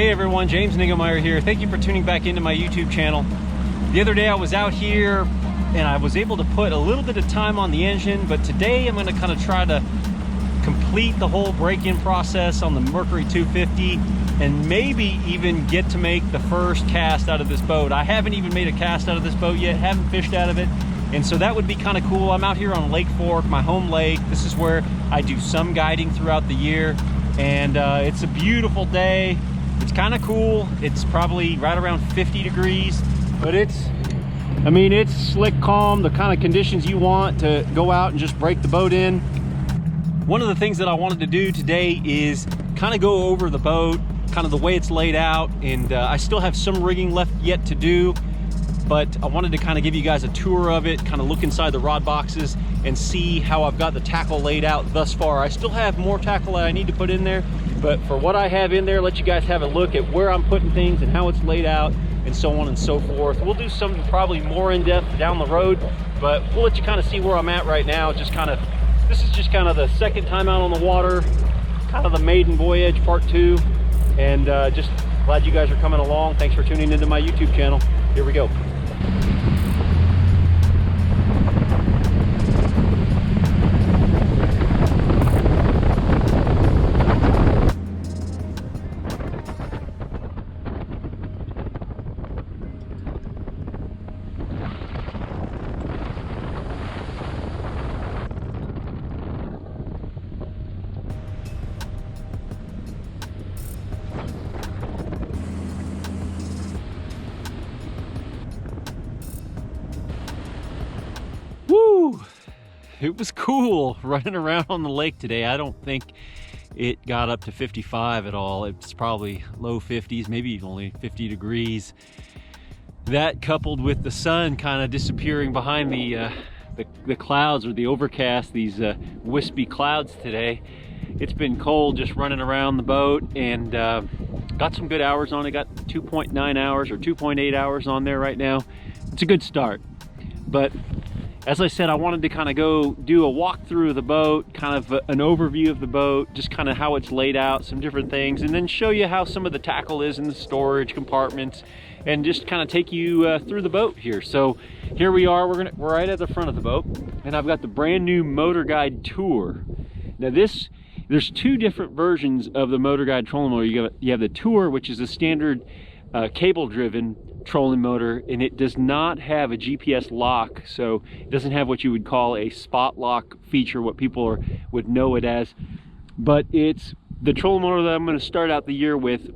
Hey everyone, James Niggemeyer here. Thank you for tuning back into my YouTube channel. The other day I was out here and I was able to put a little bit of time on the engine, but today I'm going to kind of try to complete the whole break-in process on the Mercury 250 and maybe even get to make the first cast out of this boat. I haven't even made a cast out of this boat yet, haven't fished out of it, and so that would be kind of cool. I'm out here on Lake Fork, my home lake. This is where I do some guiding throughout the year, and it's a beautiful day. It's kind of cool. It's probably right around 50 degrees, but it's slick, calm, the kind of conditions you want to go out and just break the boat in. One of the things that I wanted to do today is kind of go over the boat, kind of the way it's laid out, and I still have some rigging left yet to do, but I wanted to kind of give you guys a tour of it, kind of look inside the rod boxes and see how I've got the tackle laid out thus far. I still have more tackle that I need to put in there, but for what I have in there, let you guys have a look at where I'm putting things and how it's laid out and so on and so forth. We'll do something probably more in depth down the road, but we'll let you kind of see where I'm at right now. This is just kind of the second time out on the water, kind of the maiden voyage part 2, and just glad you guys are coming along. Thanks for tuning into my YouTube channel. Here we go. Woo! It was cool running around on the lake today. I don't think it got up to 55 at all. It's probably low 50s, maybe only 50 degrees. That coupled with the sun kind of disappearing behind the clouds, or the overcast, these wispy clouds today. It's been cold just running around the boat, and got some good hours on it. Got 2.9 hours or 2.8 hours on there right now. It's a good start. But as I said, I wanted to kind of go do a walkthrough of the boat, kind of an overview of the boat, just kind of how it's laid out, some different things, and then show you how some of the tackle is in the storage compartments, and just kind of take you through the boat here. So here we are, we're right at the front of the boat, and I've got the brand new Motorguide Tour. Now there's two different versions of the Motorguide trolling motor. You have the Tour, which is a standard cable-driven trolling motor, and it does not have a GPS lock, so it doesn't have what you would call a spot lock feature, what people would know it as. But it's the trolling motor that I'm going to start out the year with.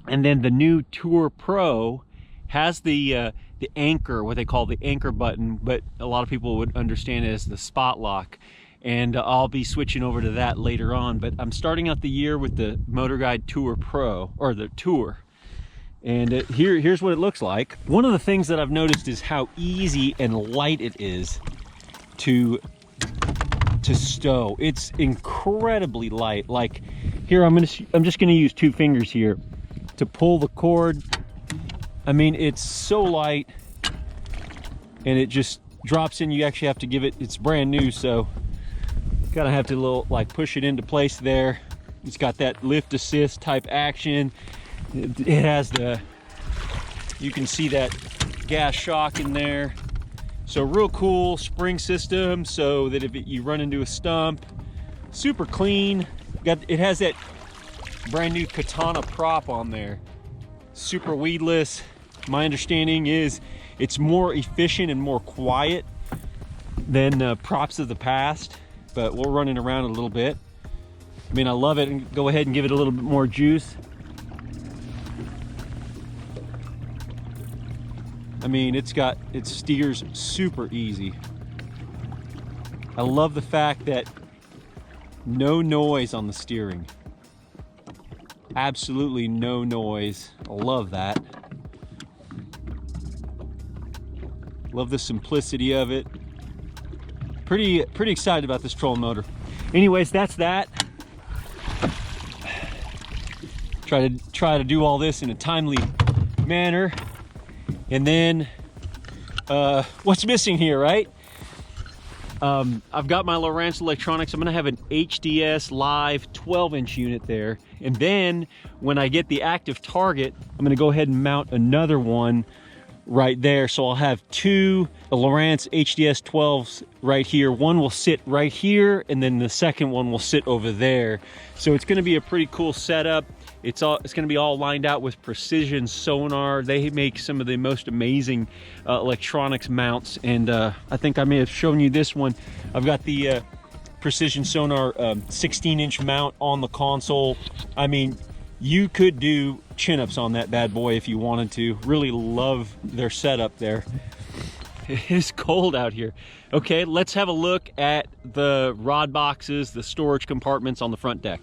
And then the new Tour Pro has the anchor, what they call the anchor button, but a lot of people would understand it as the spot lock, and I'll be switching over to that later on. But I'm starting out the year with the Motorguide Tour Pro, or the Tour. And here's what it looks like. One of the things that I've noticed is how easy and light it is to stow. It's incredibly light. Like here, I'm just gonna use 2 fingers here to pull the cord. I mean, it's so light, and it just drops in. You actually have to give it, it's brand new, so gotta have to push it into place there. It's got that lift assist type action. It has you can see that gas shock in there. So real cool spring system, so that if you run into a stump, super clean. It has that brand new Katana prop on there. Super weedless. My understanding is it's more efficient and more quiet than props of the past, but we're running around a little bit. I mean, I love it, and go ahead and give it a little bit more juice. I mean, it steers super easy. I love the fact that no noise on the steering. Absolutely no noise. I love that. Love the simplicity of it. Pretty excited about this trolling motor. Anyways, that's that. Try to do all this in a timely manner. And then what's missing here, right? I've got my Lowrance Electronics. I'm gonna have an HDS live 12-inch unit there. And then when I get the active target, I'm gonna go ahead and mount another one right there. So I'll have two Lowrance HDS 12s right here. One will sit right here, and then the second one will sit over there. So it's gonna be a pretty cool setup. It's gonna be all lined out with precision sonar. They make some of the most amazing electronics mounts, and I think I may have shown you this one. I've got the precision sonar 16-inch mount on the console. I mean, you could do chin-ups on that bad boy if you wanted to. Really love their setup there. It is cold out here. Okay, let's have a look at the rod boxes, the storage compartments on the front deck.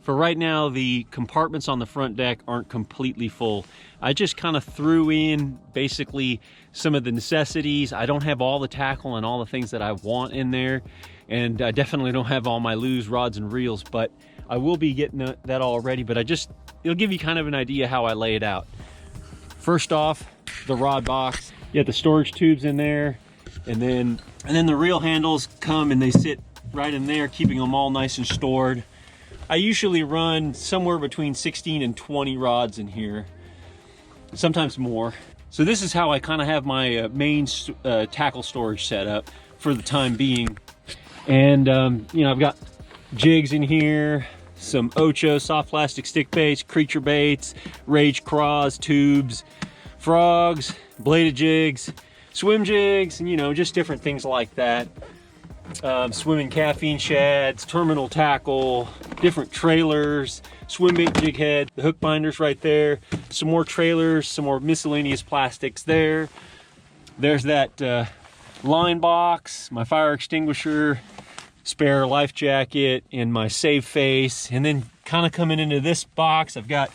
For right now, the compartments on the front deck aren't completely full. I just kind of threw in basically some of the necessities. I don't have all the tackle and all the things that I want in there, and I definitely don't have all my luge, rods, and reels, but I will be getting that all ready. But it'll give you kind of an idea how I lay it out. First off, the rod box. You have the storage tubes in there, and then the reel handles come and they sit right in there, keeping them all nice and stored. I usually run somewhere between 16 and 20 rods in here, sometimes more. So this is how I kind of have my main tackle storage set up for the time being. And you know, I've got jigs in here, some Ocho soft plastic stick baits, creature baits, rage craws, tubes, frogs, bladed jigs, swim jigs, and you know, just different things like that. Swimming caffeine shads, terminal tackle, different trailers, swim bait jig head, the hook binders right there, some more trailers, some more miscellaneous plastics there. There's that line box, my fire extinguisher, spare life jacket, and my save face. And then kind of coming into this box, I've got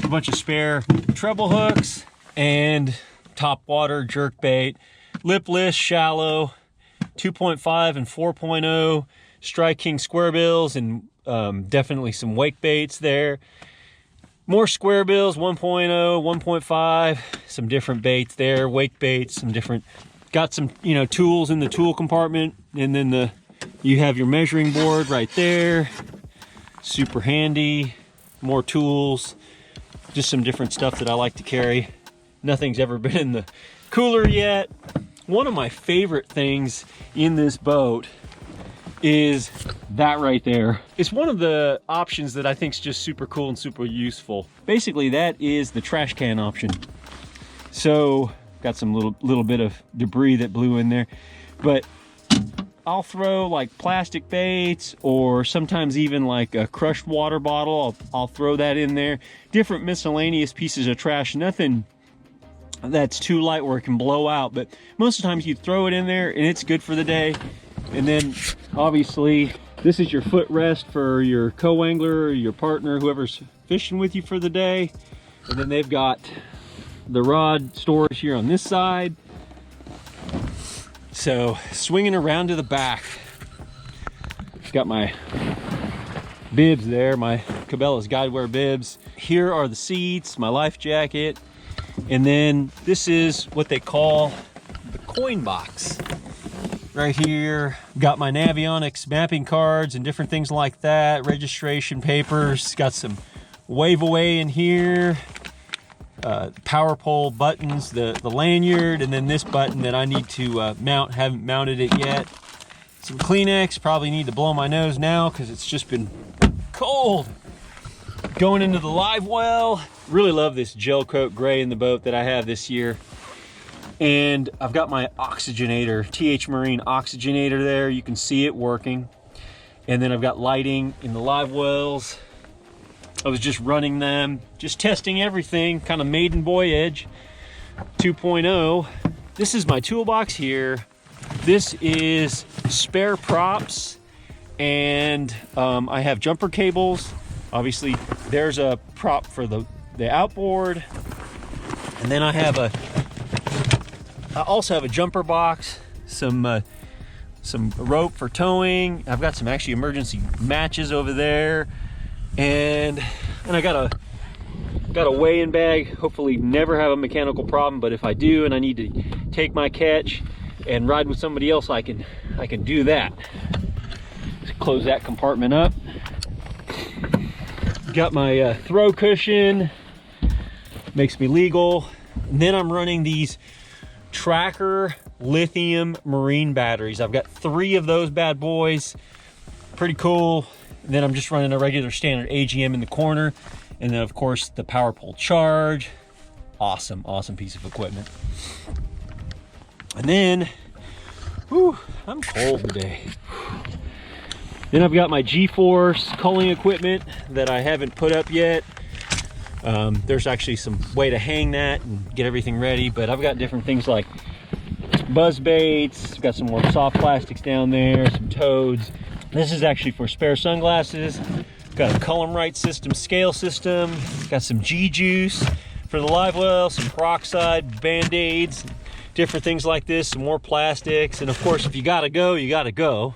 a bunch of spare treble hooks and top water jerk bait, lipless, shallow, 2.5 and 4.0 Strike King square bills, and definitely some wake baits there. More square bills, 1.0, 1.5, some different baits there, wake baits, some different, got some, you know, tools in the tool compartment, and then you have your measuring board right there, super handy. More tools, just some different stuff that I like to carry. Nothing's ever been in the cooler yet. One of my favorite things in this boat is that right there. It's one of the options that I think is just super cool and super useful. Basically, that is the trash can option. So got some little bit of debris that blew in there, but I'll throw like plastic baits, or sometimes even like a crushed water bottle. I'll throw that in there. Different miscellaneous pieces of trash, nothing that's too light where it can blow out, but most of the times you throw it in there and it's good for the day. And then obviously this is your footrest for your co-angler or your partner, whoever's fishing with you for the day. And then they've got the rod storage here on this side. So swinging around to the back, got my bibs there, my Cabela's Guidewire bibs. Here are the seats, my life jacket. And then this is what they call the coin box. Right here, got my Navionics mapping cards and different things like that, registration papers, got some wave away in here, power pole buttons, the lanyard, and then this button that I need to mount, haven't mounted it yet. Some Kleenex, probably need to blow my nose now because it's just been cold. Going into the Livewell. Really love this gel coat gray in the boat that I have this year. And I've got my oxygenator, TH Marine oxygenator there. You can see it working. And then I've got lighting in the Livewells. I was just running them, just testing everything, kind of maiden voyage 2.0. This is my toolbox here. This is spare props, and I have jumper cables. Obviously, there's a prop for the outboard, and then I also have a jumper box, some rope for towing. I've got some actually emergency matches over there, and I got a weigh-in bag. Hopefully never have a mechanical problem, but if I do and I need to take my catch, and ride with somebody else, I can do that. Just close that compartment up. Got my throw cushion, makes me legal. And then I'm running these Tracker lithium marine batteries. I've got 3 of those bad boys. Pretty cool. And then I'm just running a regular standard AGM in the corner. And then of course the power pole charge. Awesome, awesome piece of equipment. And then, whew, I'm cold today. Then I've got my G-force culling equipment that I haven't put up yet. There's actually some way to hang that and get everything ready, but I've got different things like buzz baits, got some more soft plastics down there, some toads. This is actually for spare sunglasses. Got a Column-Right system, scale system, got some G-juice for the Livewell, some peroxide, Band-Aids, different things like this, some more plastics, and of course if you gotta go, you gotta go.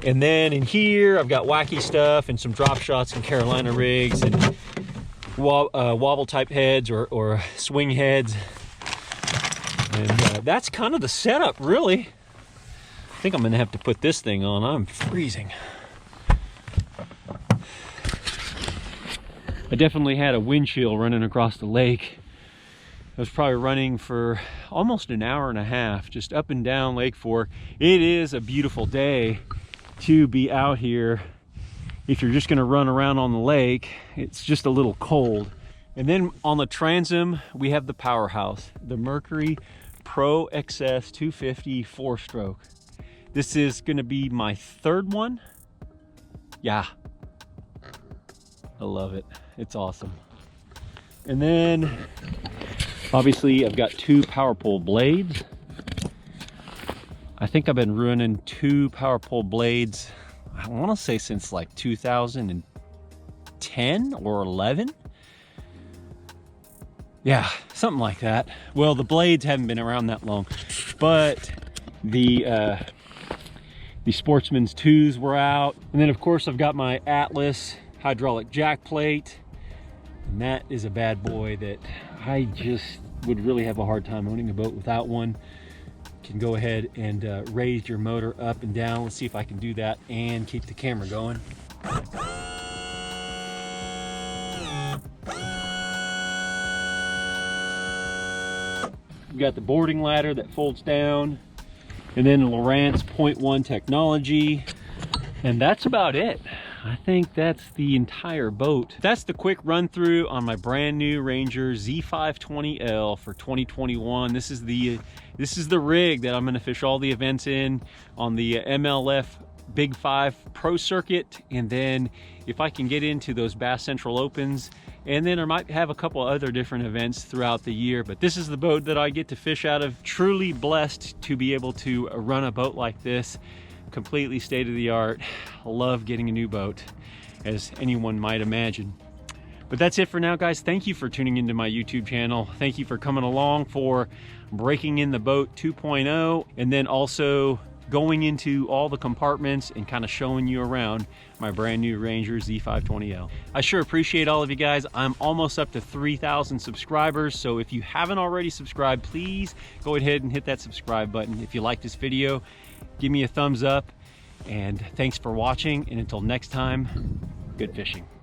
And then in here I've got wacky stuff and some drop shots and Carolina rigs and wobble type heads or swing heads. And that's kind of the setup, really. I think I'm gonna have to put this thing on. I'm freezing. I definitely had a wind chill running across the lake. I was probably running for almost an hour and a half, just up and down Lake Fork. It is a beautiful day to be out here. If you're just gonna run around on the lake, it's just a little cold. And then on the Transom, we have the powerhouse, the Mercury Pro XS 250 4-stroke. This is gonna be my 3rd one. Yeah, I love it. It's awesome. And then obviously I've got 2 power pole blades. I think I've been running 2 power pole blades, I want to say since like 2010 or 11. Yeah, something like that. Well, the blades haven't been around that long, but the Sportsman's 2s were out. And then of course I've got my Atlas hydraulic jack plate. And that is a bad boy that I just would really have a hard time owning a boat without one. Can go ahead and raise your motor up and down. Let's see if I can do that and keep the camera going. We've got the boarding ladder that folds down, and then Lowrance 0.1 technology, and that's about it. I think that's the entire boat. That's the quick run through on my brand new Ranger Z520L for 2021. This is the rig that I'm gonna fish all the events in on the MLF Big 5 Pro Circuit, and then if I can get into those Bass Central Opens, and then I might have a couple other different events throughout the year. But this is the boat that I get to fish out of. Truly blessed to be able to run a boat like this. Completely state-of-the-art. Love getting a new boat, as anyone might imagine. But that's it for now, guys. Thank you for tuning into my YouTube channel. Thank you for coming along for Breaking in the Boat 2.0, and then also going into all the compartments and kind of showing you around my brand new Ranger Z520L. I sure appreciate all of you guys. I'm almost up to 3,000 subscribers, so if you haven't already subscribed, please go ahead and hit that subscribe button. If you like this video, give me a thumbs up, and thanks for watching, and until next time, good fishing.